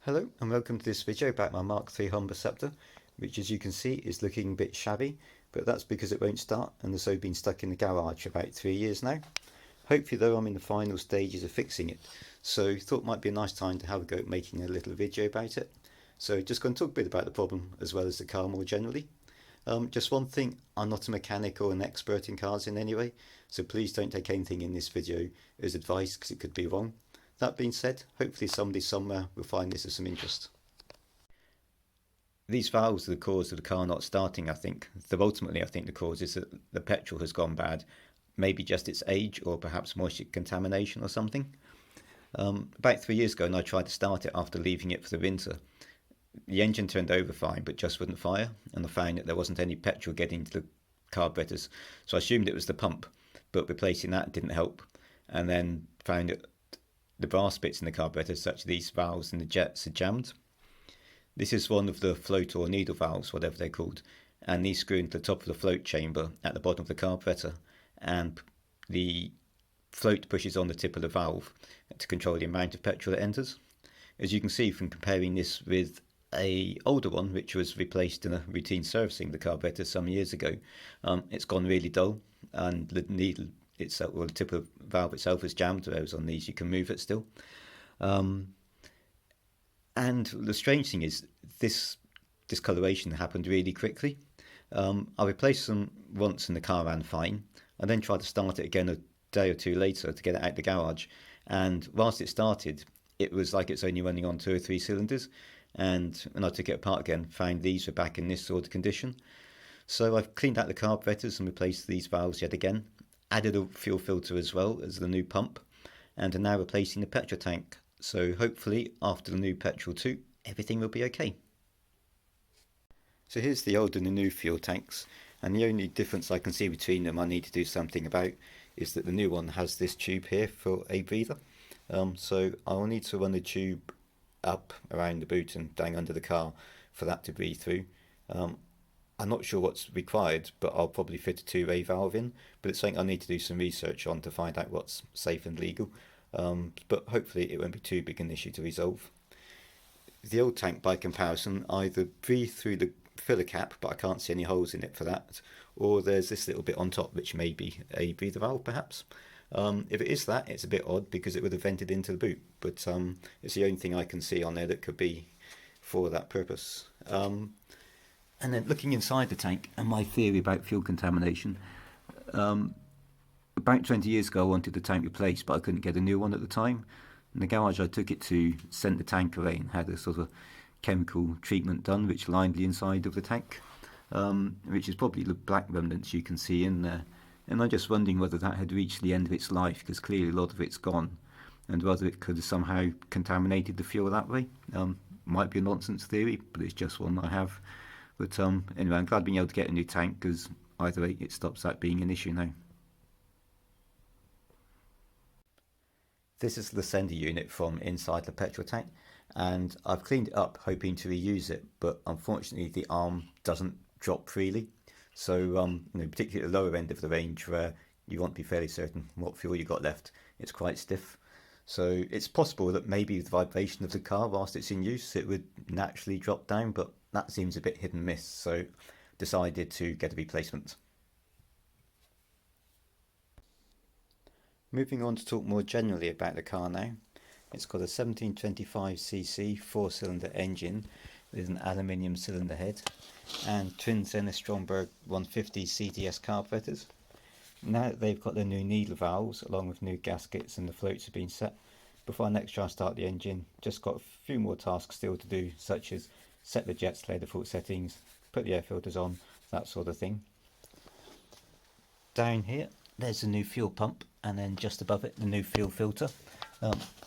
Hello and welcome to this video about my Mk3 Humber Sceptre, which as you can see is looking a bit shabby, but that's because it won't start and has so been stuck in the garage for about 3 years now. Hopefully though I'm in the final stages of fixing it, so thought it might be a nice time to have a go at making a little video about it. So just going to talk a bit about the problem as well as the car more generally. Just one thing, I'm not a mechanic or an expert in cars in any way, so please don't take anything in this video as advice because it could be wrong. That being said, hopefully somebody somewhere will find this of some interest. These valves are the cause of the car not starting, I think. Though ultimately I think the cause is that the petrol has gone bad. Maybe just its age or perhaps moisture contamination or something. About 3 years ago and I tried to start it after leaving it for the winter. The engine turned over fine but just wouldn't fire, and I found that there wasn't any petrol getting to the carburetors, so I assumed it was the pump, but replacing that didn't help, and then found that the brass bits in the carburetor, such as these valves and the jets, are jammed. This is one of the float or needle valves, whatever they're called, and these screw into the top of the float chamber at the bottom of the carburetor, and the float pushes on the tip of the valve to control the amount of petrol it enters. As you can see from comparing this with a older one which was replaced in a routine servicing of the carburetor some years ago, it's gone really dull, and the needle itself, or the tip of the valve itself, is jammed, whereas on these you can move it still. And the strange thing is this discoloration happened really quickly. I replaced them once and the car ran fine. I then tried to start it again a day or two later to get it out the garage, and whilst it started it was like it's only running on 2 or 3 cylinders, and when I took it apart again found these were back in this sort of condition. So I've cleaned out the carburetors and replaced these valves yet again, added a fuel filter as well as the new pump, and are now replacing the petrol tank. So hopefully after the new petrol too, everything will be okay. So here's the old and the new fuel tanks, and the only difference I can see between them I need to do something about is that the new one has this tube here for a breather. So I'll need to run the tube up around the boot and down under the car for that to breathe through. I'm not sure what's required, but I'll probably fit a 2-way valve in, but it's something I need to do some research on to find out what's safe and legal, but hopefully it won't be too big an issue to resolve. The old tank, by comparison, either breathed through the filler cap, but I can't see any holes in it for that, or there's this little bit on top which may be a breather valve perhaps. If it is that, it's a bit odd because it would have vented into the boot, but it's the only thing I can see on there that could be for that purpose. And then looking inside the tank and my theory about fuel contamination, about 20 years ago I wanted the tank replaced, but I couldn't get a new one at the time. And the garage I took it to sent the tank away and had a sort of chemical treatment done which lined the inside of the tank, which is probably the black remnants you can see in there. And I'm just wondering whether that had reached the end of its life, because clearly a lot of it's gone, and whether it could have somehow contaminated the fuel that way. Might be a nonsense theory, but it's just one I have. But anyway, I'm glad being able to get a new tank, because either way it stops that being an issue now. This is the sender unit from inside the petrol tank, and I've cleaned it up hoping to reuse it, but unfortunately the arm doesn't drop freely. So particularly at the lower end of the range where you want to be fairly certain what fuel you got left, it's quite stiff. So it's possible that maybe with the vibration of the car whilst it's in use it would naturally drop down, but that seems a bit hit and miss, so decided to get a replacement. Moving on to talk more generally about the car now. It's got a 1725cc 4-cylinder engine with an aluminium cylinder head and twin Zenith Stromberg 150 CDS carburetors. Now that they've got their new needle valves along with new gaskets and the floats have been set, before I next try and start the engine, just got a few more tasks still to do, such as set the jets to their default settings, put the air filters on, that sort of thing. Down here there's the new fuel pump, and then just above it the new fuel filter.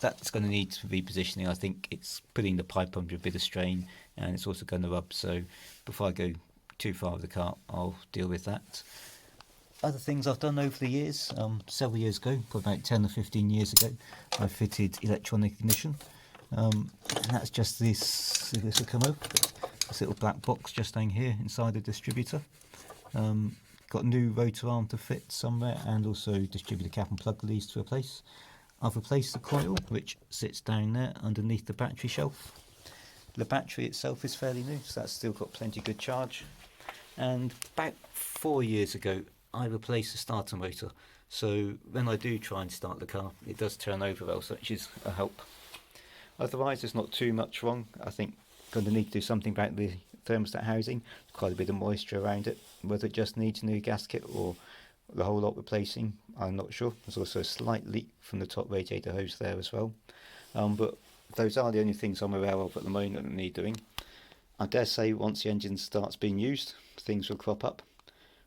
That's going to need repositioning. I think it's putting the pipe under a bit of strain, and it's also going to rub, so before I go too far with the car I'll deal with that. Other things I've done over the years, several years ago, probably about 10 or 15 years ago, I fitted electronic ignition, and that's just this will come up, this little black box just down here inside the distributor. Got a new rotor arm to fit somewhere, and also distributor cap and plug leads to replace. I've replaced the coil which sits down there underneath the battery shelf. The battery itself is fairly new, so that's still got plenty good charge. And about 4 years ago, I replaced the starter motor, so when I do try and start the car, it does turn over well, which is a help. Otherwise, there's not too much wrong. I think going to need to do something about the thermostat housing. There's quite a bit of moisture around it. Whether it just needs a new gasket or the whole lot replacing, I'm not sure. There's also a slight leak from the top radiator hose there as well. But those are the only things I'm aware of at the moment that need doing. I dare say once the engine starts being used, things will crop up.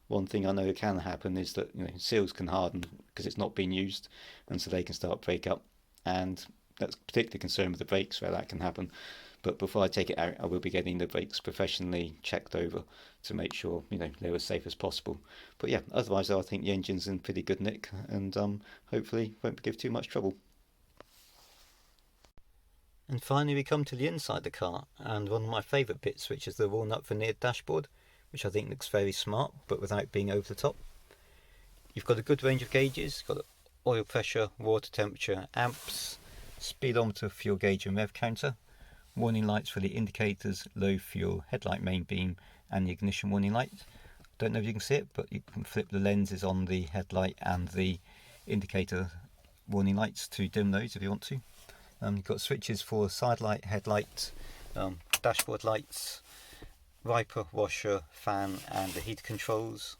One thing I know can happen is that seals can harden because it's not being used, and so they can start break up, and that's particularly concerned with the brakes where that can happen. But before I take it out, I will be getting the brakes professionally checked over to make sure they're as safe as possible. But yeah, otherwise I think the engine's in pretty good nick, and hopefully won't give too much trouble. And finally we come to the inside of the car, and one of my favourite bits, which is the walnut veneered dashboard, which I think looks very smart but without being over the top. You've got a good range of gauges. You've got oil pressure, water temperature, amps, speedometer, fuel gauge and rev counter, warning lights for the indicators, low fuel, headlight main beam and the ignition warning light. Don't know if you can see it, but you can flip the lenses on the headlight and the indicator warning lights to dim those if you want to. You've got switches for side light, headlight, dashboard lights, wiper, washer, fan and the heater controls.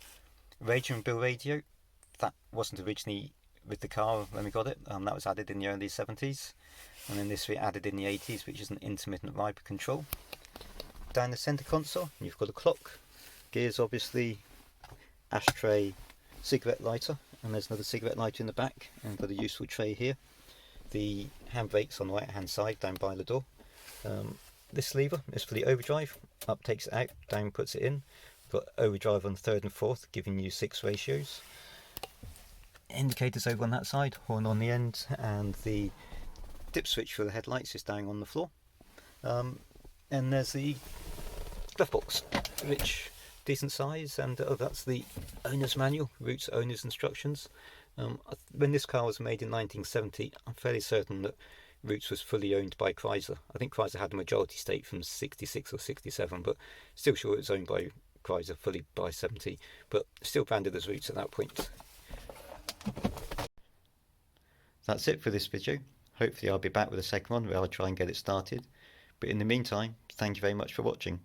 Radio and bill radio, that wasn't originally with the car when we got it, that was added in the early 70s, and then this we added in the 80s, which is an intermittent wiper control. Down the centre console you've got a clock, gears obviously, ashtray, cigarette lighter, and there's another cigarette lighter in the back, and got a useful tray here. The handbrakes on the right hand side down by the door. This lever is for the overdrive, up takes it out, down puts it in. Got overdrive on third and fourth, giving you 6 ratios. Indicators over on that side, horn on the end, and the dip switch for the headlights is down on the floor. And there's the glove box, which decent size, and that's the owner's manual, Roots owner's instructions. When this car was made in 1970, I'm fairly certain that Roots was fully owned by Chrysler. I think Chrysler had a majority stake from 66 or 67, but still sure it was owned by Chrysler fully by 70, but still branded as Roots at that point. That's it for this video. Hopefully I'll be back with a second one where I'll try and get it started. But in the meantime, thank you very much for watching.